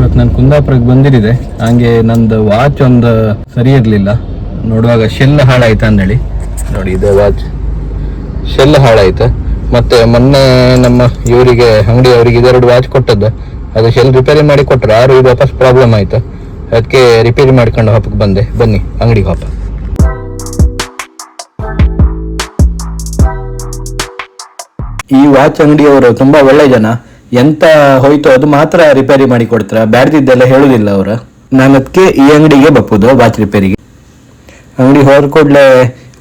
ಇವತ್ತು ನಾನು ಕುಂದಾಪುರಕ್ಕೆ ಬಂದಿರಿದೆ. ಹಂಗೆ ನಂದು ವಾಚ್ ಒಂದು ಸರಿ ಇರಲಿಲ್ಲ. ನೋಡುವಾಗ ಶೆಲ್ ಹಾಳಾಯ್ತು ಅಂದೇಳಿ. ನೋಡಿ ಇದೆ ವಾಚ್, ಶೆಲ್ ಹಾಳಾಯ್ತು. ಮತ್ತೆ ಮೊನ್ನೆ ನಮ್ಮ ಇವರಿಗೆ ಅಂಗಡಿ ಅವರಿಗೆ ಇದೆರಡು ವಾಚ್ ಕೊಟ್ಟದ್ದು, ಅದು ಶೆಲ್ ರಿಪೇರಿ ಮಾಡಿ ಕೊಟ್ಟರು. ಆರು ಇದು ವಾಪಸ್ ಪ್ರಾಬ್ಲಮ್ ಆಯ್ತು. ಅದಕ್ಕೆ ರಿಪೇರಿ ಮಾಡ್ಕೊಂಡು ಹಬ್ಬಕ್ಕೆ ಬಂದೆ. ಬನ್ನಿ ಅಂಗಡಿಗೆ ಹಬ್ಬ. ಈ ವಾಚ್ ಅಂಗಡಿಯವರು ತುಂಬಾ ಒಳ್ಳೆ ಜನ. ಎಂತ ಹೋಯ್ತು ಅದು ಮಾತ್ರ ರಿಪೇರಿ ಮಾಡಿ ಕೊಡ್ತಾರ, ಬ್ಯಾಡ್ದಿದ್ದೆಲ್ಲ ಹೇಳುದಿಲ್ಲ ಅವ್ರ. ನಾನು ಅದಕ್ಕೆ ಈ ಅಂಗಡಿಗೆ ಬಪ್ಪುದು ವಾಚ್ ರಿಪೇರಿಗೆ. ಅಂಗಡಿ ಹೋದ ಕೂಡಲೇ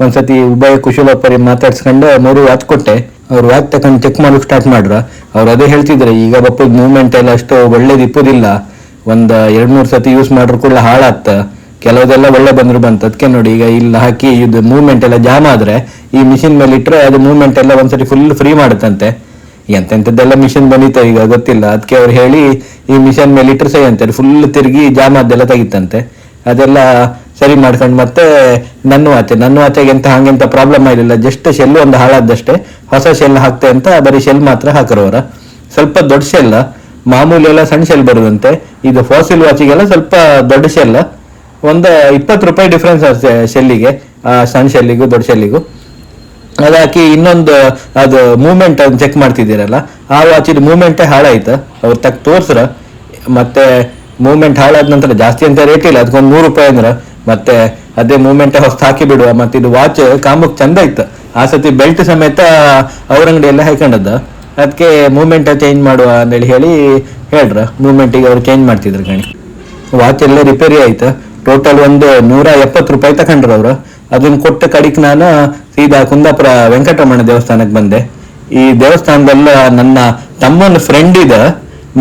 ಒಂದ್ಸತಿ ಉಭಯ ಕುಶಲೋಪರಿ ಮಾತಾಡ್ಸ್ಕೊಂಡು 3 ವಾಚ್ ಕೊಟ್ಟೆ. ಅವ್ರು ವಾಚ್ ತಗೊಂಡು ಚೆಕ್ ಮಾಡೋಕೆ ಸ್ಟಾರ್ಟ್ ಮಾಡ್ರ. ಅವ್ರು ಅದೇ ಹೇಳ್ತಿದ್ರೆ, ಈಗ ಬಪ್ಪದ ಮೂವ್ಮೆಂಟ್ ಎಲ್ಲ ಅಷ್ಟು ಒಳ್ಳೇದು ಇಪ್ಪುದಿಲ್ಲ, ಒಂದ್ 2-3 ಸತಿ ಯೂಸ್ ಮಾಡ್ರು ಕೂಡ ಹಾಳಾಗ್ತ, ಕೆಲವುದೆಲ್ಲ ಒಳ್ಳೆ ಬಂದ್ರು ಬಂತ. ಅದಕ್ಕೆ ನೋಡಿ ಈಗ ಇಲ್ಲಿ ಹಾಕಿ ಇದು ಮೂವ್ಮೆಂಟ್ ಎಲ್ಲ ಜಾಮ್ ಆದ್ರೆ ಈ ಮಿಷಿನ್ ಮೇಲೆ ಇಟ್ರೆ ಅದು ಮೂವ್ಮೆಂಟ್ ಎಲ್ಲ ಒಂದ್ಸತಿ ಫುಲ್ ಫ್ರೀ ಮಾಡುತ್ತಂತೆ. ಎಂತೆಂಥದ್ದೆಲ್ಲ ಮಿಷಿನ್ ಬಂದಿತ್ತ ಈಗ ಗೊತ್ತಿಲ್ಲ. ಅದಕ್ಕೆ ಅವ್ರು ಹೇಳಿ ಈ ಮಿಷನ್ ಮೇಲೆ ಇಟ್ರೆ ಸರಿ ಅಂತಾರೆ, ಫುಲ್ ತಿರುಗಿ ಜಾಮ್ ಆದ್ದೆಲ್ಲ ತೆಗಿತಂತೆ. ಅದೆಲ್ಲ ಸರಿ ಮಾಡ್ಕೊಂಡು ಮತ್ತೆ ನನ್ನ ವಾಚಿಗೆ ಎಂತ ಹಂಗೆಂತ ಪ್ರಾಬ್ಲಮ್ ಆಗಿಲ್ಲ, ಜಸ್ಟ್ ಶೆಲ್ ಒಂದು ಹಾಳಾದಷ್ಟೇ. ಹೊಸ ಶೆಲ್ ಹಾಕ್ತೆ ಅಂತ ಬರೀ ಶೆಲ್ ಮಾತ್ರ ಹಾಕರೋರ. ಸ್ವಲ್ಪ ದೊಡ್ಡ ಶೆಲ್, ಮಾಮೂಲಿ ಎಲ್ಲ ಸಣ್ಣ ಶೆಲ್ ಬರುದಂತೆ. ಇದು ಫಾಸಿಲ್ ವಾಚಿಗೆಲ್ಲ ಸ್ವಲ್ಪ ದೊಡ್ಡ ಶೆಲ್, ಒಂದು 20 ರೂಪಾಯಿ ಡಿಫ್ರೆನ್ಸ್ ಶೆಲ್ಲಿಗೆ, ಸಣ್ಣ ಶೆಲ್ಲಿಗೂ ದೊಡ್ಡ ಶೆಲ್ಲಿಗೂ. ಅದಾಕಿ ಇನ್ನೊಂದು ಅದು ಮೂವ್ಮೆಂಟ್ ಚೆಕ್ ಮಾಡ್ತಿದ್ದೀರಲ್ಲ, ಆ ವಾಚಿದ ಮೂವ್ಮೆಂಟೇ ಹಾಳಾಯ್ತು. ಅವ್ರು ತೋರ್ಸ್ರ. ಮತ್ತೆ ಮೂವ್ಮೆಂಟ್ ಹಾಳಾದ ನಂತರ ಜಾಸ್ತಿ ಅಂತ ರೇಟ್ ಇಲ್ಲ, ಅದಕ್ಕೊಂದು 100 ರೂಪಾಯಿ ಅಂದ್ರ. ಮತ್ತೆ ಅದೇ ಮೂವ್ಮೆಂಟ್ ಹೊಸ ಹಾಕಿ ಬಿಡುವ. ಮತ್ತೆ ಇದು ವಾಚ್ ಕಾಮಕ್ ಚಂದ ಇತ್ತು. ಆ ಸತಿ ಬೆಲ್ಟ್ ಸಮೇತ ಅವ್ರ ಅಂಗಡಿಯೆಲ್ಲ ಹಾಕೊಂಡದ್ದು. ಅದಕ್ಕೆ ಮೂವ್ಮೆಂಟ್ ಚೇಂಜ್ ಮಾಡುವ ಅಂತೇಳಿ ಹೇಳಿ ಹೇಳ್ರ. ಮೂವ್ಮೆಂಟಿಗೆ ಅವ್ರು ಚೇಂಜ್ ಮಾಡ್ತಿದ್ರು ಗಣಿ. ವಾಚ್ ಎಲ್ಲ ರಿಪೇರಿ ಆಯ್ತು. ಟೋಟಲ್ ಒಂದು 170 ರೂಪಾಯಿ ತಕೊಂಡ್ರು ಅವರು. ಅದನ್ನ ಕೊಟ್ಟ ಕಡಿಕ್ ನಾನು ಸೀದಾ ಕುಂದಾಪುರ ವೆಂಕಟರಮಣ ದೇವಸ್ಥಾನಕ್ಕೆ ಬಂದೆ. ಈ ದೇವಸ್ಥಾನದಲ್ಲ ನನ್ನ ತಮ್ಮನ ಫ್ರೆಂಡ್ ಇದ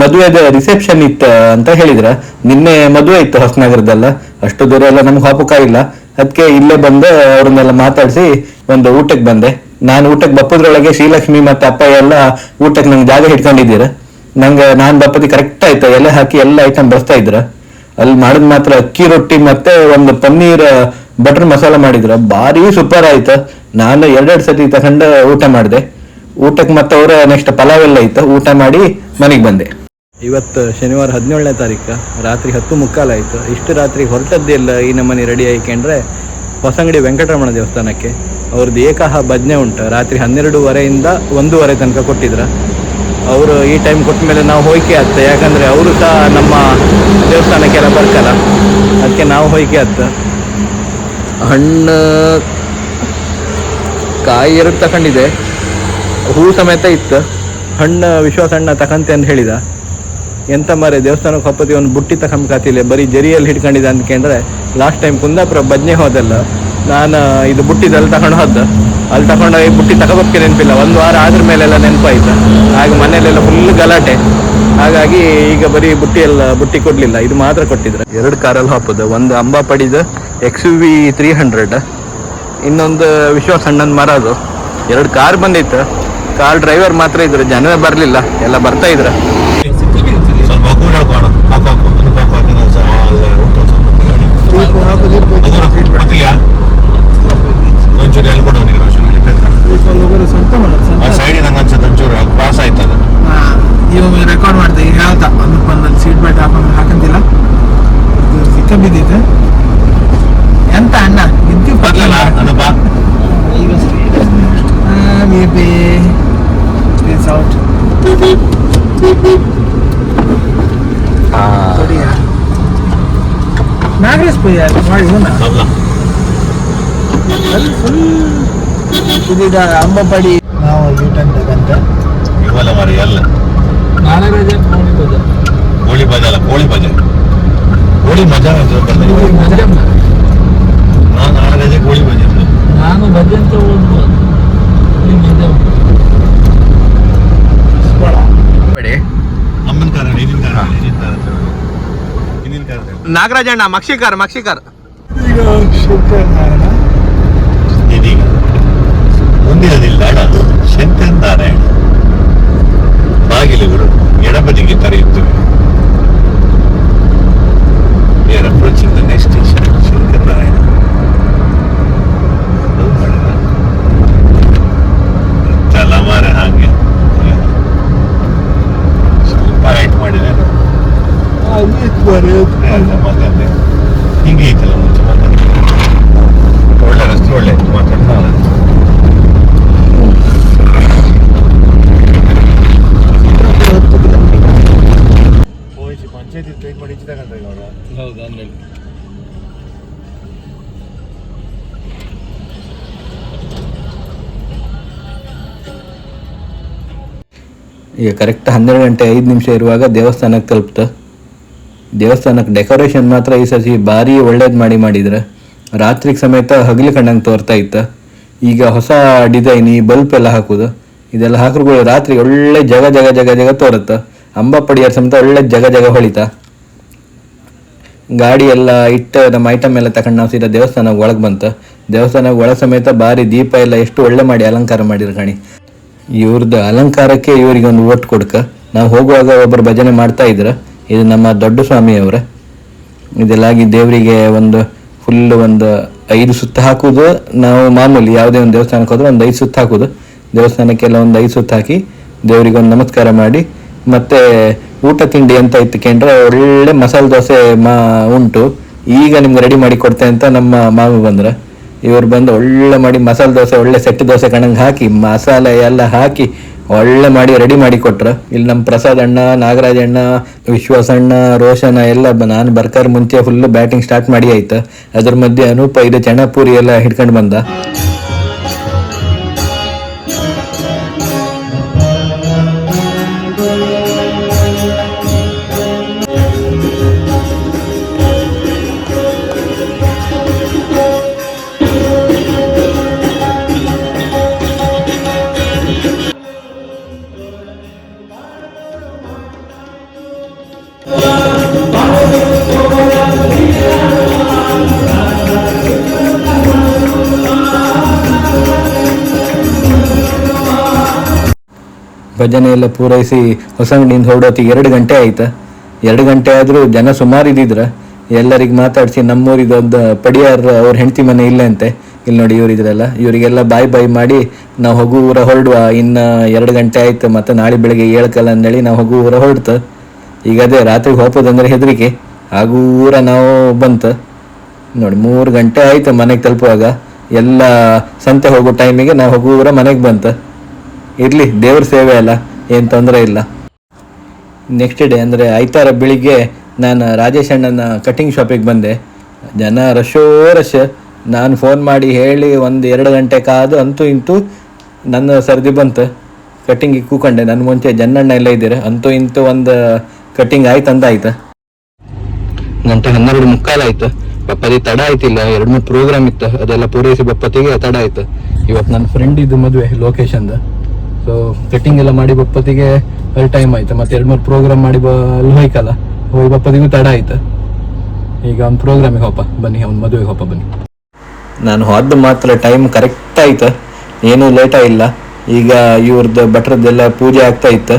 ಮದುವೆದ ರಿಸೆಪ್ಷನ್ ಇತ್ತು ಅಂತ ಹೇಳಿದ್ರ. ನಿನ್ನೆ ಮದುವೆ ಇತ್ತು ಹೊಸನಗರದಲ್ಲ, ಅಷ್ಟು ದೂರ ಎಲ್ಲ ನಮ್ಗೆ ಹಾಪಕ್ಕಾಗಿಲ್ಲ. ಅದಕ್ಕೆ ಇಲ್ಲೇ ಬಂದು ಅವ್ರನ್ನೆಲ್ಲ ಮಾತಾಡಿಸಿ ಒಂದು ಊಟಕ್ಕೆ ಬಂದೆ. ನಾನು ಊಟಕ್ಕೆ ಬಪ್ಪದ್ರೊಳಗೆ ಶ್ರೀಲಕ್ಷ್ಮಿ ಮತ್ತೆ ಅಪ್ಪ ಎಲ್ಲ ಊಟಕ್ಕೆ ನಂಗೆ ಜಾಗ ಹಿಡ್ಕೊಂಡಿದ್ದೀರ. ನಾನು ಬಪ್ಪದಿ ಕರೆಕ್ಟ್ ಆಯ್ತು, ಎಲೆ ಹಾಕಿ ಎಲ್ಲ ಐಟಮ್ ಬರ್ಸ್ತಾ ಇದ್ರ. ಅಲ್ಲಿ ಮಾಡಿದ್ ಮಾತ್ರ ಅಕ್ಕಿ ರೊಟ್ಟಿ ಮತ್ತೆ ಒಂದು ಪನ್ನೀರ್ ಬಟರ್ ಮಸಾಲ ಮಾಡಿದ್ರ, ಭಾರಿ ಸೂಪರ್ ಆಯ್ತು. ನಾನು 2 ಸತಿ ತಗೊಂಡು ಊಟ ಮಾಡಿದೆ. ಊಟಕ್ಕೆ ಮತ್ತೆ ಅವರ ನೆಕ್ಸ್ಟ್ ಪಲಾವ್ ಎಲ್ಲ ಇತ್ತು. ಊಟ ಮಾಡಿ ಮನೆಗೆ ಬಂದೆ. ಇವತ್ತು ಶನಿವಾರ 17ನೇ ತಾರೀಕು ರಾತ್ರಿ 10:15 ಆಯ್ತು. ಇಷ್ಟು ರಾತ್ರಿ ಹೊರಟದ್ದೆಲ್ಲ ಈ ನಮ್ಮನೆ ರೆಡಿ ಆಯ್ಕೊಂಡ್ರೆ ಹೊಸಂಗಡಿ ವೆಂಕಟರಮಣ ದೇವಸ್ಥಾನಕ್ಕೆ. ಅವ್ರದ್ದು ಏಕಾಹ ಭಜನೆ ಉಂಟು. ರಾತ್ರಿ 12:30 1:00 ತನಕ ಕೊಟ್ಟಿದ್ರ. ಅವರು ಈ ಟೈಮ್ ಕೊಟ್ಟ ಮೇಲೆ ನಾವು ಹೋಯ್ಕೆ ಆಗ್ತದೆ, ಯಾಕಂದ್ರೆ ಅವರು ಸಹ ನಮ್ಮ ದೇವಸ್ಥಾನಕ್ಕೆಲ್ಲ ಬರ್ಕಲ್ಲ. ಅದಕ್ಕೆ ನಾವು ಹೋಯ್ಕೆ ಆಗ್ತ. ಹಣ್ಣು ಕಾಯಿ 2 ತಗೊಂಡಿದೆ, ಹೂ ಸಮೇತ ಇತ್ತು. ಹಣ್ಣು ವಿಶ್ವಾಸ ಹಣ್ಣ ತಕಂತೆ ಅಂತ ಹೇಳಿದ. ಎಂತ ಮಾರೆ ದೇವಸ್ಥಾನಕ್ಕೆ ಹಪ್ಪತಿ ಒಂದು ಬುಟ್ಟಿ ತಗೊಂಬಕಾತಿಲ್ಲ, ಬರೀ ಜರಿಯಲ್ಲಿ ಹಿಡ್ಕೊಂಡಿದ್ದ ಅಂದ್ಕೊಂಡ್ರೆ. ಲಾಸ್ಟ್ ಟೈಮ್ ಕುಂದಾಪುರ ಭಜನೆ ಹೋದಲ್ಲ, ನಾನು ಇದು ಬುಟ್ಟಿದಲ್ಲಿ ತಗೊಂಡು ಹೋದ. ಅಲ್ಲಿ ತಗೊಂಡು ಈ ಬುಟ್ಟಿ ತಗೋಬೋಕ್ಕೆ ನೆನಪಿಲ್ಲ. 1 ವಾರ ಆದ್ರ ಮೇಲೆಲ್ಲ ನೆನಪಾಯ್ತು. ಆಗ ಮನೆಯಲ್ಲೆಲ್ಲ ಫುಲ್ ಗಲಾಟೆ. ಹಾಗಾಗಿ ಈಗ ಬರೀ ಬುಟ್ಟಿ ಕೊಡ್ಲಿಲ್ಲ, ಇದು ಮಾತ್ರ ಕೊಟ್ಟಿದ್ರು. 2 ಕಾರಲ್ಲಿ ಹಾಪುದು. ಒಂದು ಅಂಬಾಪಡಿದ XUV 300, ಇನ್ನೊಂದು ವಿಶ್ವಾಸ ಅಣ್ಣನ ಮರ. ಅದು 2 ಕಾರ್ ಬಂದಿತ್ತು. ಕಾರ್ ಡ್ರೈವರ್ ಮಾತ್ರ ಇದ್ರು, ಜನವೇ ಬರ್ಲಿಲ್ಲ, ಎಲ್ಲ ಬರ್ತಾ ಇದ್ರ. ರೆಕಾರ್ಡ್ ಮಾಡಿದೆ ಈಗ ಹೇಳ್ತಾ ಬಂದಲ್ಲಿ ಸೀಟ್ ಬೆಲ್ಟ್ ಹಾಕಂತಿಲ್ಲ, ಸಿಕ್ಕ ಬಿದ್ದೈತೆ. ಎಂತ ಅಣ್ಣ ಇದ್ದು ನಾಗೇಶ್ ಪುಯ್ಯ ಮಾಡಿ ಇದೀಗ ಅಂಬಪಡಿ ನಾವು ಯೂಟರ್ನ್ ತಗಂತ ಇವೆಲ್ಲ ಮರಿ ಎಲ್ಲ ನಾಗರಾಜ ಕೋಳಿ ಬಜೆ ಅಲ್ಲ, ಕೋಳಿ ಮಜಾ ನಾಗರಾಜ ಕೋಳಿ ಬಜೆ. ನಾನು ಬಜೆ ಅಂತ ಅಮ್ಮನ ಕಾರ ನಾಗರಾಜಣ್ಣ ಮಕ್ಷಿಕರ್ ಇದೀಗ ಮುಂದಿನದಿಲ್ಲ ಶಂಕರನಾರಾಯಣ ಬಾಗಿಲುಗಳು ಎಡಬದಿಗೆ ತೆರೆಯುತ್ತವೆ. We are approaching the next station, Shankaranarayana. ತಲಮಾರೆ ಹಾಗೆ ಸ್ವಲ್ಪ ರೈಟ್ ಮಾಡಿದೆ. ಮಾತಾಡ್ದೆ ಹಿಂಗೆ ಐತಲ್ಲ ಮುಂಚೆ ಮಾತಾಡ್ದೆ ಒಳ್ಳೆ ರಸ್ತೆ ಒಳ್ಳೆ ಇತ್ತು ಮಾತಾಡ್ತಾರೆ ಪಂಚಾಯತಿ ಟ್ರೈನ್ ಮಾಡಿ ಇಚ್ಚಿದಾಗಂತ ಹೌದು ಹನ್ನೆರಡು ಈಗ ಕರೆಕ್ಟ್ 12:05 ಇರುವಾಗ ದೇವಸ್ಥಾನಕ್ಕೆ ತಲುಪ್ತ. ದೇವಸ್ಥಾನಕ್ಕೆ ಡೆಕೋರೇಷನ್ ಮಾತ್ರ ಈ ಸತಿ ಭಾರಿ ಒಳ್ಳೇದು ಮಾಡಿದ್ರೆ ರಾತ್ರಿಗೆ ಸಮೇತ ಹಗಲು ಕಣ್ಣಂಗೆ ತೋರ್ತಾ ಇತ್ತು. ಈಗ ಹೊಸ ಡಿಸೈನ್ ಈ ಬಲ್ಪ್ ಎಲ್ಲ ಹಾಕೋದು ಇದೆಲ್ಲ ಹಾಕಿರ್ಬೋದು ರಾತ್ರಿ ಒಳ್ಳೆ ಜಗ ಜಗ ಜಗ ಜಗ ತೋರುತ್ತೆ. ಅಂಬ ಪಡಿಯಾರ ಸಮೇತ ಒಳ್ಳೆ ಜಗ ಜಗ ಹೊಳಿತಾ. ಗಾಡಿ ಎಲ್ಲ ಇಟ್ಟು ನಮ್ಮ ಐಟಮ್ ಎಲ್ಲ ತಗೊಂಡು ನಾವು ಸೀದಾ ದೇವಸ್ಥಾನಕ್ಕೆ ಒಳಗೆ ಬಂತು. ದೇವಸ್ಥಾನಕ್ಕೆ ಒಳ ಸಮೇತ ಭಾರಿ ದೀಪ ಎಲ್ಲ ಎಷ್ಟು ಒಳ್ಳೆ ಮಾಡಿ ಅಲಂಕಾರ ಮಾಡಿದ್ರು ಕಣಿ. ಇವ್ರದ್ದು ಅಲಂಕಾರಕ್ಕೆ ಇವರಿಗೆ ಒಂದು ಓಟ್ ಕೊಡ್ಕ. ನಾವು ಹೋಗುವಾಗ ಒಬ್ಬರು ಭಜನೆ ಮಾಡ್ತಾ ಇದ್ರು. ಇದು ನಮ್ಮ ದೊಡ್ಡ ಸ್ವಾಮಿಯವರ. ಇದೆಲ್ಲಾಗಿ ದೇವರಿಗೆ ಒಂದು ಫುಲ್ ಒಂದು 5 ಸುತ್ತು ಹಾಕುವುದು. ನಾವು ಮಾಮೂಲಿ ಯಾವುದೇ ಒಂದು ದೇವಸ್ಥಾನಕ್ಕೆ ಹೋದ್ರೆ ಒಂದು 5 ಸುತ್ತು ಹಾಕುದು. ದೇವಸ್ಥಾನಕ್ಕೆಲ್ಲ ಒಂದು 5 ಸುತ್ತು ಹಾಕಿ ದೇವರಿಗೆ ಒಂದು ನಮಸ್ಕಾರ ಮಾಡಿ ಮತ್ತೆ ಊಟ ತಿಂಡಿ ಅಂತ ಇಟ್ಕೊಂಡ್ರೆ ಒಳ್ಳೆ ಮಸಾಲೆ ದೋಸೆ ಉಂಟು. ಈಗ ನಿಮ್ಗೆ ರೆಡಿ ಮಾಡಿ ಕೊಡ್ತೆ ಅಂತ ನಮ್ಮ ಮಾಮ ಬಂದ್ರೆ ಇವ್ರು ಬಂದು ಒಳ್ಳೆ ಮಾಡಿ ಮಸಾಲೆ ದೋಸೆ ಒಳ್ಳೆ ಸೆಟ್ ದೋಸೆ ಕಣಂಗೆ ಹಾಕಿ ಮಸಾಲೆ ಎಲ್ಲ ಹಾಕಿ ಒಳ್ಳೆ ಮಾಡಿ ರೆಡಿ ಮಾಡಿ ಕೊಟ್ರು. ಇಲ್ಲಿ ನಮ್ಮ ಪ್ರಸಾದ್ ಅಣ್ಣ, ನಾಗರಾಜ್ ಅಣ್ಣ, ವಿಶ್ವಾಸ ಅಣ್ಣ, ರೋಷನ ಎಲ್ಲ ನಾನು ಬರ್ಕಾರ ಮುಂಚೆ ಫುಲ್ಲು ಬ್ಯಾಟಿಂಗ್ ಸ್ಟಾರ್ಟ್ ಮಾಡಿ ಆಯ್ತು. ಅದ್ರ ಮಧ್ಯೆ ಅನೂಪ ಇದು ಚಣಪೂರಿ ಎಲ್ಲ ಹಿಡ್ಕೊಂಡು ಬಂದ. ಭಜನೆ ಎಲ್ಲ ಪೂರೈಸಿ ಹೊಸಂಗಡಿಯಿಂದ ಹೊರಡೋತಿಗೆ 2 ಗಂಟೆ ಆಯ್ತು. 2 ಗಂಟೆ ಆದರೂ ಜನ ಸುಮಾರು ಇದ್ದಿದ್ರು. ಎಲ್ಲರಿಗೆ ಮಾತಾಡಿಸಿ ನಮ್ಮೂರಿದೊಂದು ಪಡಿಯಾರ ಅವ್ರ ಹೆಂಡತಿ ಮನೆ ಇಲ್ಲೇ ಅಂತೆ. ಇಲ್ಲಿ ನೋಡಿ ಇವರಿದ್ರಲ್ಲ ಇವರಿಗೆಲ್ಲ ಬಾಯ್ ಮಾಡಿ ನಾವು ಹೋಗು ಊರ ಹೊರಡುವ. ಇನ್ನು 2 ಗಂಟೆ ಆಯ್ತು ಮತ್ತು ನಾಳೆ ಬೆಳಗ್ಗೆ 7 ಅಂದೇಳಿ ನಾವು ಹೋಗು ಊರ ಹೊರಡ್ತು. ಈಗ ಅದೇ ರಾತ್ರಿಗೆ ಹೋಗೋದಂದ್ರೆ ಹೆದರಿಕೆ ಹಾಗೂ ಊರ ನಾವು ಬಂತು ನೋಡಿ. 3 ಗಂಟೆ ಆಯ್ತು ಮನೆಗೆ ತಲುಪುವಾಗ. ಎಲ್ಲ ಸಂತೆ ಹೋಗೋ ಟೈಮಿಗೆ ನಾವು ಹೋಗೋ ಊರ ಮನೆಗೆ ಬಂತು. ಇರಲಿ ದೇವ್ರ ಸೇವೆ ಅಲ್ಲ, ಏನು ತೊಂದರೆ ಇಲ್ಲ. ನೆಕ್ಸ್ಟ್ ಡೇ ಅಂದರೆ ಐತಾರ ಬೆಳಿಗ್ಗೆ ನಾನು ರಾಜೇಶ್ ಅಣ್ಣನ ಕಟಿಂಗ್ ಶಾಪಿಗೆ ಬಂದೆ. ಜನ ರಶ್. ನಾನು ಫೋನ್ ಮಾಡಿ ಹೇಳಿ 1-2 ಗಂಟೆ ಕಾದು ಅಂತೂ ಇಂತೂ ನನ್ನ ಸರ್ದಿ ಬಂತು. ಕಟಿಂಗಿಗೆ ಕೂಕೊಂಡೆ. ನನ್ನ ಮುಂಚೆ ಜನ್ನಣ್ಣ ಎಲ್ಲ ಇದ್ದೀರ. ಅಂತೂ ಇಂತೂ ಒಂದು ಕಟಿಂಗ್ ಆಯ್ತು ಅಂದಾಯ್ತು. ಗಂಟೆ 12:45 ಆಯ್ತು. ಬಪ್ಪದಿ ತಡ ಆಯ್ತಿಲ್ಲ. 2-3 ಪ್ರೋಗ್ರಾಮ್ ಇತ್ತು, ಅದೆಲ್ಲ ಪೂರೈಸಿ ಬಪ್ಪತ್ತಿಗೆ ತಡ ಆಯ್ತು. ಇವತ್ತು ನನ್ನ ಫ್ರೆಂಡ್ ಇದು ಮದುವೆ ಲೊಕೇಶನ್ದು. ಸೊ ಕಟಿಂಗ್ ಎಲ್ಲ ಮಾಡಿ ಬಪ್ಪತ್ತಿಗೆ ಅಲ್ಲಿ ಟೈಮ್ ಆಯ್ತು. ಮತ್ತೆ 2-3 ಪ್ರೋಗ್ರಾಮ್ ಮಾಡಿ ಅಲ್ಲಿ ಹೋಯ್ಕಲ್ಲ, ಹೋಗಿ ಬಪ್ಪತ್ತಿಗೂ ತಡ ಆಯ್ತು. ಈಗ ಅವ್ನ ಪ್ರೋಗ್ರಾಮಿಗೆ ಹೋಪ ಬನ್ನಿ, ಅವ್ನ ಮದುವೆಗೆ ಹೋಪ ಬನ್ನಿ. ನಾನು ಹೋದ ಮಾತ್ರ ಟೈಮ್ ಕರೆಕ್ಟ್ ಆಯ್ತು, ಏನೂ ಲೇಟ ಇಲ್ಲ. ಈಗ ಇವ್ರದ್ದು ಭಟ್ರದ್ದೆಲ್ಲ ಪೂಜೆ ಆಗ್ತಾ ಇತ್ತು.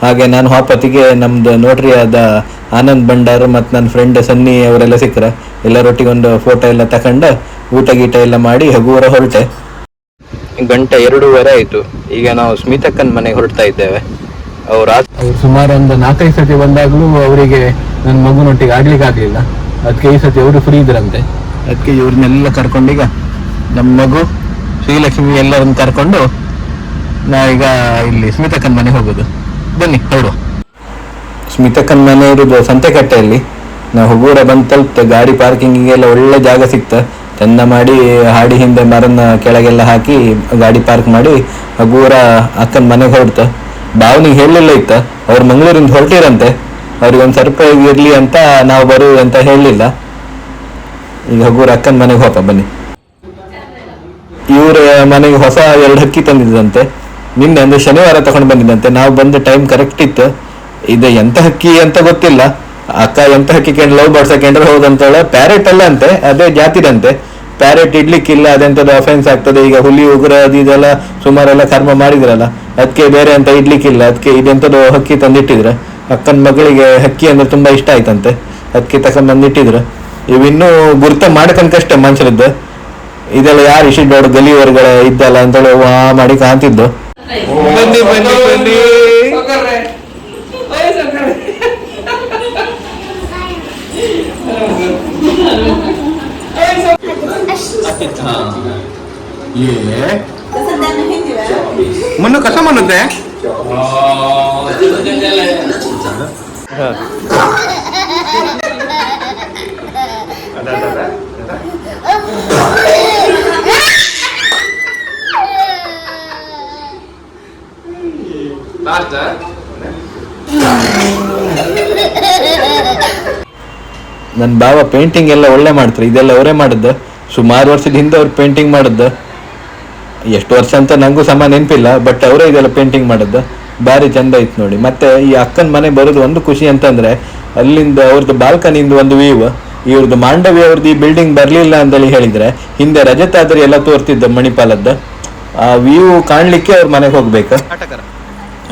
ಹಾಗೆ ನಾನು ಹೋಪತ್ತಿಗೆ ನಮ್ದು ನೋಟ್ರಿ ಆದ ಆನಂದ್ ಭಂಡಾರ್ ಮತ್ತು ನನ್ನ ಫ್ರೆಂಡ್ ಸನ್ನಿ ಅವರೆಲ್ಲ ಸಿಕ್ಕರ. ಎಲ್ಲರೊಟ್ಟಿಗೆ ಒಂದು ಫೋಟೋ ಎಲ್ಲ ತಗೊಂಡು ಊಟ ಗೀಟ ಎಲ್ಲ ಮಾಡಿ ಹಗುವರ ಹೊರಟೆ. ಗಂಟೆ 2:15 ಆಯಿತು. ಈಗ ನಾವು ಸ್ಮಿತಕ್ಕನ ಮನೆಗೆ ಹೊರಡ್ತಾ ಇದ್ದೇವೆ. ಅವ್ರು ಸುಮಾರು ಒಂದು 4-5 ಸತಿ ಬಂದಾಗಲೂ ಅವರಿಗೆ ನನ್ನ ಮಗುನೊಟ್ಟಿಗೆ ಆಗ್ಲಿಕ್ಕೆ ಆಗಲಿಲ್ಲ. ಅದಕ್ಕೆ ಈ ಸತಿ ಅವರು ಫ್ರೀ ಇದ್ರಂತೆ. ಅದಕ್ಕೆ ಇವ್ರನ್ನೆಲ್ಲ ಕರ್ಕೊಂಡೀಗ ನಮ್ಮ ಮಗು ಶ್ರೀಲಕ್ಷ್ಮಿ ಎಲ್ಲರನ್ನ ಕರ್ಕೊಂಡು ನಾವೀಗ ಇಲ್ಲಿ ಸ್ಮಿತಕ್ಕನ ಮನೆಗೆ ಹೋಗೋದು. ಬನ್ನಿ ಹೊರಡುವ. ಸ್ಮಿತಕ್ಕನ ಮನೆ ಇರೋದು ಸಂತೆಕಟ್ಟೆಯಲ್ಲಿ. ನಾವು ಹುಗೂರ ಬಂದು ತಲುಪ್ತೆ. ಗಾಡಿ ಪಾರ್ಕಿಂಗಿಗೆಲ್ಲ ಒಳ್ಳೆ ಜಾಗ ಸಿಕ್ತ. ಚಂದ ಮಾಡಿ ಹಾಡಿ ಹಿಂದೆ ಮರನ್ನ ಕೆಳಗೆಲ್ಲ ಹಾಕಿ ಗಾಡಿ ಪಾರ್ಕ್ ಮಾಡಿ ಹಗೂರ ಅಕ್ಕನ ಮನೆಗೆ ಹೊರಡ್ತ. ಭಾವನಿಗೆ ಹೇಳಲಿಲ್ಲ ಇತ್ತ, ಅವ್ರು ಮಂಗಳೂರಿಂದ ಹೊರಟಿರಂತೆ. ಅವ್ರಿಗೆ ಒಂದು ಸರ್ಪ್ರೈಸ್ ಇರಲಿ ಅಂತ ನಾವು ಬರು ಅಂತ ಹೇಳಲಿಲ್ಲ. ಈಗ ಹಗೂರ ಅಕ್ಕನ ಮನೆಗೆ ಹೋಪ ಬನ್ನಿ. ಇವ್ರ ಮನೆಗೆ ಹೊಸ 2 ಹಕ್ಕಿ ತಂದಿದ್ದಂತೆ. ನಿನ್ನೆ ಅಂದ್ರೆ ಶನಿವಾರ ತಗೊಂಡು ಬಂದಿದ್ದಂತೆ. ನಾವು ಬಂದ ಟೈಮ್ ಕರೆಕ್ಟ್ ಇತ್ತು. ಇದು ಎಂತ ಹಕ್ಕಿ ಅಂತ ಗೊತ್ತಿಲ್ಲ. ಅಕ್ಕ ಎಂತ ಹಕ್ಕಿ ಲವ್ ಬಡ್ಸಕ್ಕೆ ಹೌದಂತೇಳ. ಪ್ಯಾರೆಟ್ ಅಲ್ಲ ಅಂತೆ, ಅದೇ ಜಾತಿದಂತೆ. ಪ್ಯಾರೆಟ್ ಇಡ್ಲಿಕ್ಕಿಲ್ಲ, ಅದೆಂಥದ್ದು ಅಫೆನ್ಸ್ ಆಗ್ತದೆ. ಈಗ ಹುಲಿ ಉಗುರ ಇದೆಲ್ಲ ಸುಮಾರೆಲ್ಲ ಕರ್ಮ ಮಾಡಿದ್ರಲ್ಲ, ಅದಕ್ಕೆ ಬೇರೆ ಅಂತ ಇಡ್ಲಿಕ್ಕಿಲ್ಲ. ಅದಕ್ಕೆ ಇದೆಂಥದ್ದು ಹಕ್ಕಿ ತಂದಿಟ್ಟಿದ್ರು. ಅಕ್ಕನ ಮಗಳಿಗೆ ಹಕ್ಕಿ ಅಂದ್ರೆ ತುಂಬಾ ಇಷ್ಟ ಆಯ್ತಂತೆ, ಅದಕ್ಕೆ ತಕೊಂಡ್ ಬಂದಿಟ್ಟಿದ್ರು. ಇವಿನ್ನೂ ಗುರ್ತ ಮಾಡ್ಕಂಕಷ್ಟೇ ಮನುಷ್ಯರದ್ದು. ಇದೆಲ್ಲ ಯಾರು ಇಷ್ಟು ದೊಡ್ಡ ಗಲಿಯವರ್ಗಳ ಇದ್ದಲ್ಲ ಅಂತೇಳಿ ಮಾಡಿ ಕಾಣ್ತಿದ್ದು. ಬನ್ನಿ ಬನ್ನಿ ಬನ್ನಿ. मनु कसा म्हणत आहे ನನ್ನ ಬಾವ ಪೇಂಟಿಂಗ್ ಎಲ್ಲ ಒಳ್ಳೆ ಮಾಡ್ತಾರೆ. ಇದೆಲ್ಲ ಅವರೇ ಮಾಡಿದ್ದ. ಸುಮಾರು ವರ್ಷದ ಹಿಂದೆ ಅವ್ರು ಪೇಂಟಿಂಗ್ ಮಾಡಿದ್ದ. ಎಷ್ಟು ವರ್ಷ ಅಂತ ನಂಗೂ ಸಮ ನೆನಪಿಲ್ಲ, ಬಟ್ ಅವರೇ ಇದೆಲ್ಲ ಪೇಂಟಿಂಗ್ ಮಾಡಿದ್ದ. ಭಾರಿ ಚಂದ ಇತ್ತು ನೋಡಿ. ಮತ್ತೆ ಈ ಅಕ್ಕನ ಮನೆ ಬರೋದು ಒಂದು ಖುಷಿ ಅಂತಂದ್ರೆ ಅಲ್ಲಿಂದ ಅವ್ರದ್ದು ಬಾಲ್ಕನಿಂದ ಒಂದು ವ್ಯೂ. ಇವ್ರದ್ದು ಮಾಂಡವಿ ಅವ್ರದ್ದು ಈ ಬಿಲ್ಡಿಂಗ್ ಬರಲಿಲ್ಲ ಅಂತೇಳಿ ಹೇಳಿದ್ರೆ ಹಿಂದೆ ರಜತ್ ಆದ್ರೆ ಎಲ್ಲ ತೋರ್ತಿದ್ದ ಮಣಿಪಾಲದ್ದು. ಆ ವ್ಯೂ ಕಾಣ್ಲಿಕ್ಕೆ ಅವ್ರ ಮನೆಗೆ ಹೋಗ್ಬೇಕು.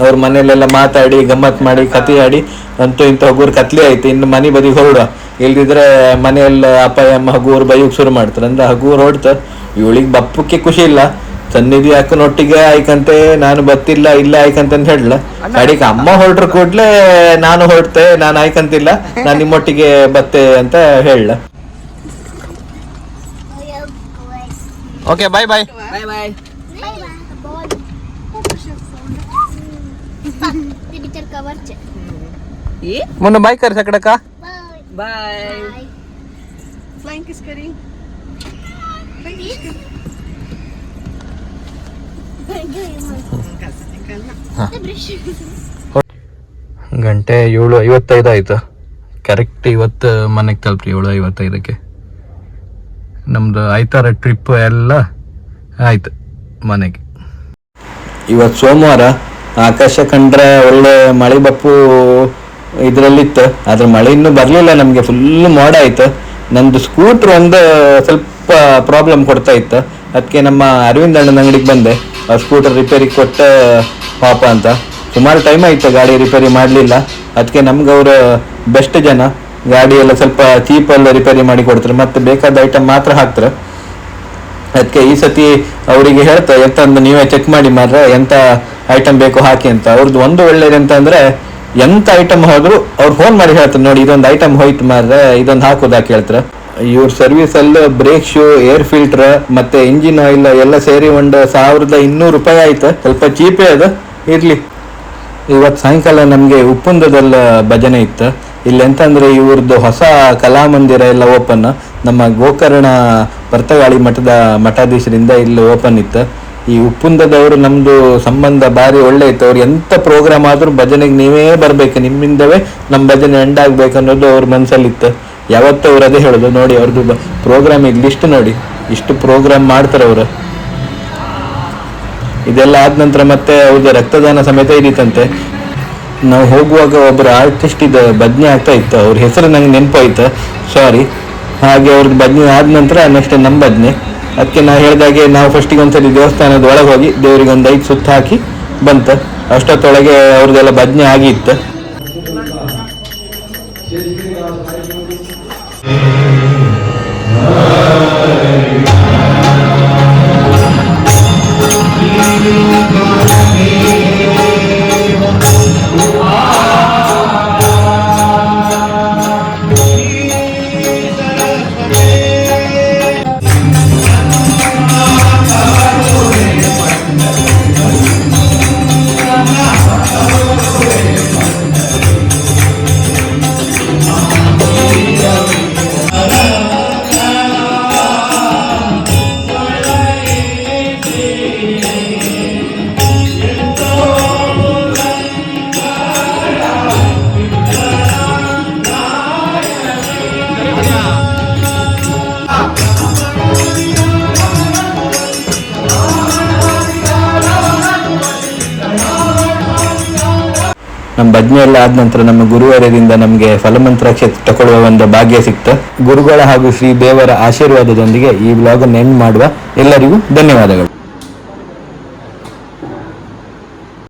ಅವ್ರ ಮನೇಲೆಲ್ಲ ಮಾತಾಡಿ ಗಮ್ಮತ್ ಮಾಡಿ ಕತೆ ಆಡಿ ಅಂತೂ ಇಂಥ ಹಗುರು ಕತ್ಲೆ ಆಯ್ತು. ಇನ್ನು ಮನೆ ಬದಿಗೆ ಹೊರಡುವ, ಇಲ್ದಿದ್ರೆ ಮನೆಯಲ್ಲ ಅಪ್ಪ ಅಮ್ಮ ಹಗುರು ಬೈಯೋಕ್ ಶುರು ಮಾಡ್ತಾರೆ. ಅಂದ್ರೆ ಹಗುರು ಹೊಡ್ತ ಇವಳಿಗೆ ಬಪ್ಪಕ್ಕೆ ಖುಷಿ ಇಲ್ಲ. ಸನ್ನಿಧಿ ಅಕ್ಕನೊಟ್ಟಿಗೆ ಆಯ್ಕಂತೆ ನಾನು ಬತ್ತಿಲ್ಲ ಇಲ್ಲ ಆಯ್ಕಂತ ಹೇಳಲ್ಲ. ಕಡೆಗೆ ಅಮ್ಮ ಹೊರಡ್ರ ಕೂಡ್ಲೆ ನಾನು ಹೊರಡ್ತೆ, ನಾನು ಆಯ್ಕಂತಿಲ್ಲ, ನಾನು ನಿಮ್ಮೊಟ್ಟಿಗೆ ಬತ್ತೆ ಅಂತ ಹೇಳಲ್ಲ. ಓಕೆ ಬಾಯ್ ಬಾಯ್ Bye bye. मुन्ना बाय कर सकड़ा का Bye. Flying kiss करी. ಗಂಟೆ 7:55 ಆಯ್ತು. ಕರೆಕ್ಟ್ ಇವತ್ತು ಮನೆಗೆ ತಲುಪ್ರಿ 7:55ಕ್ಕೆ. ನಮ್ದು ಆಯ್ತಾರ ಟ್ರಿಪ್ ಎಲ್ಲ ಆಯ್ತು ಮನೆಗೆ. ಇವತ್ತು ಸೋಮವಾರ ಆಕಾಶ ಕಂಡ್ರೆ ಒಳ್ಳೆ ಮಳೆ ಬಪ್ಪು ಇದರಲ್ಲಿತ್ತು. ಆದ್ರೆ ಮಳೆ ಇನ್ನೂ ಬರಲಿಲ್ಲ ನಮಗೆ, ಫುಲ್ ಮೋಡ ಆಯ್ತು. ನಂದು ಸ್ಕೂಟ್ರ್ ಒಂದು ಸ್ವಲ್ಪ ಪ್ರಾಬ್ಲಮ್ ಕೊಡ್ತಾ ಇತ್ತು. ಅದಕ್ಕೆ ನಮ್ಮ ಅರವಿಂದ್ ಅಣ್ಣನ ಅಂಗಡಿಗೆ ಬಂದೆ. ಆ ಸ್ಕೂಟರ್ ರಿಪೇರಿ ಕೊಟ್ಟ ಪಾಪ ಅಂತ. ಸುಮಾರು ಟೈಮ್ ಆಯ್ತು ಗಾಡಿ ರಿಪೇರಿ ಮಾಡಲಿಲ್ಲ. ಅದಕ್ಕೆ ನಮ್ಗೆ ಅವರು ಬೆಸ್ಟ್ ಜನ, ಗಾಡಿ ಎಲ್ಲ ಸ್ವಲ್ಪ ಚೀಪಲ್ಲಿ ರಿಪೇರಿ ಮಾಡಿ ಕೊಡ್ತಾರೆ, ಮತ್ತೆ ಬೇಕಾದ ಐಟಮ್ ಮಾತ್ರ ಹಾಕ್ತಾರೆ. ಅದಕ್ಕೆ ಈ ಸತಿ ಅವರಿಗೆ ಹೇಳ್ತಾ ಎಂತಂದು ನೀವೇ ಚೆಕ್ ಮಾಡಿ ಮಾರ್ರೆ, ಎಂತ ಐಟಮ್ ಬೇಕು ಹಾಕಿ ಅಂತ. ಅವ್ರದ್ದು ಒಂದು ಒಳ್ಳೇದು ಅಂತ ಅಂದ್ರೆ ಎಂತ ಐಟಮ್ ಹೋದ್ರು ಅವ್ರು ಫೋನ್ ಮಾಡಿ ಹೇಳ್ತಾರೆ, ನೋಡಿ ಇದೊಂದು ಐಟಮ್ ಹೋಯ್ತು ಮಾರ್ರೆ, ಇದೊಂದು ಹಾಕೋದಾಕೆ ಹೇಳ್ತಾರೆ. ಇವ್ರ ಸರ್ವಿಸ್ ಅಲ್ಲಿ ಬ್ರೇಕ್ ಶೂ, ಏರ್ ಫಿಲ್ಟರ್ ಮತ್ತೆ ಇಂಜಿನ್ ಆಯಿಲ್ ಎಲ್ಲ ಸೇರಿ ಒಂದು 1200 ರೂಪಾಯಿ ಆಯ್ತು. ಸ್ವಲ್ಪ ಚೀಪೇ ಅದು, ಇರ್ಲಿ. ಇವತ್ತು ಸಾಯಂಕಾಲ ನಮಗೆ ಉಪ್ಪುಂದದಲ್ಲ ಭಜನೆ ಇತ್ತು. ಇಲ್ಲಿ ಎಂತಂದ್ರೆ ಇವ್ರದ್ದು ಹೊಸ ಕಲಾಮಂದಿರ ಎಲ್ಲ ಓಪನ್, ನಮ್ಮ ಗೋಕರ್ಣ ಪರ್ತಗಾಳಿ ಮಠದ ಮಠಾಧೀಶರಿಂದ ಇಲ್ಲಿ ಓಪನ್ ಇತ್ತು. ಈ ಉಪ್ಪುಂದದವರು ನಮ್ದು ಸಂಬಂಧ ಭಾರಿ ಒಳ್ಳೆ ಇತ್ತು. ಅವ್ರು ಎಂತ ಪ್ರೋಗ್ರಾಮ್ ಆದ್ರೂ ಭಜನೆಗೆ ನೀವೇ ಬರ್ಬೇಕು, ನಿಮ್ಮಿಂದವೇ ನಮ್ಮ ಭಜನೆ ಎಂಡ್ ಆಗ್ಬೇಕು ಅನ್ನೋದು ಅವ್ರ ಮನ್ಸಲ್ಲಿತ್ತು. ಯಾವತ್ತೂ ಅವ್ರು ಅದೇ ಹೇಳೋದು. ನೋಡಿ ಅವ್ರದ್ದು ಪ್ರೋಗ್ರಾಮ್ ಲಿಸ್ಟ್ ನೋಡಿ, ಇಷ್ಟು ಪ್ರೋಗ್ರಾಮ್ ಮಾಡ್ತಾರೆ ಅವರು. ಇದೆಲ್ಲ ಆದ ನಂತರ ಮತ್ತೆ ಅವ್ರದ್ದು ರಕ್ತದಾನ ಸಮೇತ ಇದ್ದೀತಂತೆ. ನಾವು ಹೋಗುವಾಗ ಒಬ್ಬರು ಆರ್ಟಿಸ್ಟ್ ಇದು ಭಜನೆ ಆಗ್ತಾ ಇತ್ತು, ಅವ್ರ ಹೆಸರು ನಂಗೆ ನೆನಪಾಯ್ತು, ಸಾರಿ. ಹಾಗೆ ಅವ್ರದ್ದು ಭಜನೆ ಆದ ನಂತರ ನೆಕ್ಸ್ಟ್ ನಮ್ಮ ಭಜನೆ. ಅದಕ್ಕೆ ನಾವು ಹೇಳಿದಾಗೆ ನಾವು ಫಸ್ಟಿಗೆ ಒಂದ್ಸರಿ ದೇವಸ್ಥಾನದ ಒಳಗೆ ಹೋಗಿ ದೇವರಿಗೆ ಒಂದು 5 ಸುತ್ತ ಹಾಕಿ ಬಂತು. ಅಷ್ಟೊತ್ತೊಳಗೆ ಅವ್ರದ್ದೆಲ್ಲ ಭಜನೆ ಆಗಿತ್ತು. ನಮ್ಮ ಭಜನೆ ಎಲ್ಲ ಆದ ನಂತರ ನಮ್ಮ ಗುರುವರ್ಯದಿಂದ ನಮಗೆ ಫಲಮಂತ್ರಾಕ್ಷೆ ತಗೊಳ್ಳುವ ಒಂದು ಭಾಗ್ಯ ಸಿಕ್ತು. ಗುರುಗಳ ಹಾಗೂ ಶ್ರೀ ದೇವರ ಆಶೀರ್ವಾದದೊಂದಿಗೆ ಈ ಬ್ಲಾಗ್ ಅನ್ನು ಎಂಡ್ ಮಾಡುವ. ಎಲ್ಲರಿಗೂ ಧನ್ಯವಾದಗಳು.